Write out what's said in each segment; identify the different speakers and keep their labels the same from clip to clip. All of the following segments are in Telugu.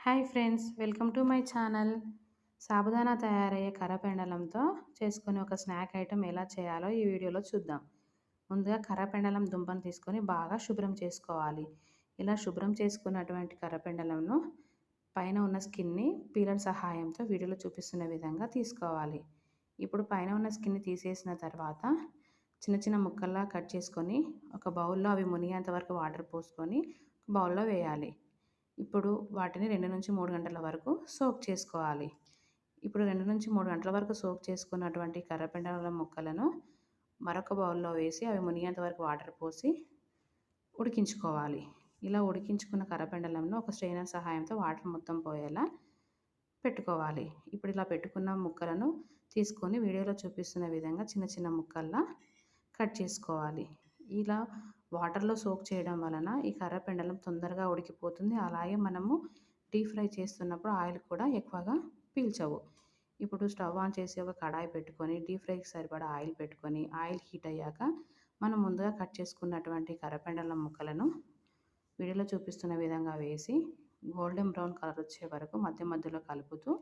Speaker 1: Hi friends, welcome to my channel. Sabudana తయారయ్యే కర్రపెండలంతో చేసుకునే ఒక స్నాక్ ఐటెం ఎలా చేయాలో ఈ వీడియోలో చూద్దాం. ముందుగా కర్రపెండలం దుంపను తీసుకొని బాగా శుభ్రం చేసుకోవాలి. ఇలా శుభ్రం చేసుకున్నటువంటి కర్రపెండలంను పైన ఉన్న స్కిన్ని పీలర్ సహాయంతో వీడియోలో చూపిస్తున్న విధంగా తీసుకోవాలి. ఇప్పుడు పైన ఉన్న స్కిన్ని తీసేసిన తర్వాత చిన్న చిన్న ముక్కల్లా కట్ చేసుకొని ఒక బౌల్లో అవి మునిగేంత వరకు వాటర్ పోసుకొని బౌల్లో వేయాలి. ఇప్పుడు వాటిని 2-3 గంటల వరకు సోక్ చేసుకోవాలి. ఇప్పుడు 2-3 గంటల వరకు సోక్ చేసుకున్నటువంటి కర్రపెండలం ముక్కలను మరొక బౌల్లో వేసి అవి మునిగేంత వరకు వాటర్ పోసి ఉడికించుకోవాలి. ఇలా ఉడికించుకున్న కర్రపెండలంను ఒక స్ట్రెయినర్ సహాయంతో వాటర్ మొత్తం పోయేలా పెట్టుకోవాలి. ఇప్పుడు ఇలా పెట్టుకున్న ముక్కలను తీసుకొని వీడియోలో చూపిస్తున్న విధంగా చిన్న చిన్న ముక్కల్లా కట్ చేసుకోవాలి. ఇలా వాటర్లో సోక్ చేయడం వలన ఈ కర్రపెండలం తొందరగా ఉడికిపోతుంది. అలాగే మనము డీప్ ఫ్రై చేస్తున్నప్పుడు ఆయిల్ కూడా ఎక్కువగా పీల్చవు. ఇప్పుడు స్టవ్ ఆన్ చేసి ఒక కడాయి పెట్టుకొని డీప్ ఫ్రైకి సరిపడా ఆయిల్ పెట్టుకొని ఆయిల్ హీట్ అయ్యాక మనం ముందుగా కట్ చేసుకున్నటువంటి కర్రపెండలం ముక్కలను వీడియోలో చూపిస్తున్న విధంగా వేసి గోల్డెన్ బ్రౌన్ కలర్ వచ్చే వరకు మధ్య మధ్యలో కలుపుతూ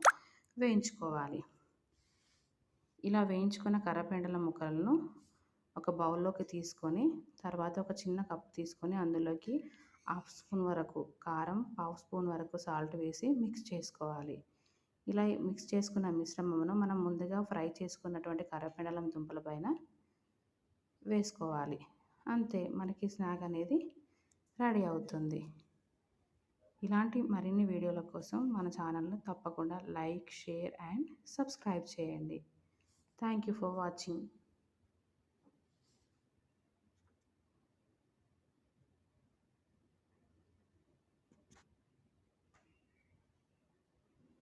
Speaker 1: వేయించుకోవాలి. ఇలా వేయించుకున్న కర్రపెండలం ముక్కలను ఒక బౌల్లోకి తీసుకొని తర్వాత ఒక చిన్న కప్ తీసుకొని అందులోకి హాఫ్ స్పూన్ వరకు కారం, పావు స్పూన్ వరకు సాల్ట్ వేసి మిక్స్ చేసుకోవాలి. ఇలా మిక్స్ చేసుకున్న మిశ్రమమును మనం ముందుగా ఫ్రై చేసుకున్నటువంటి కర్రపెండలం దుంపల పైన వేసుకోవాలి. అంతే, మనకి స్నాక్ అనేది రెడీ అవుతుంది. ఇలాంటి మరిన్ని వీడియోల కోసం మన ఛానల్ను తప్పకుండా లైక్, షేర్ అండ్ సబ్స్క్రైబ్ చేయండి. Thank you for watching.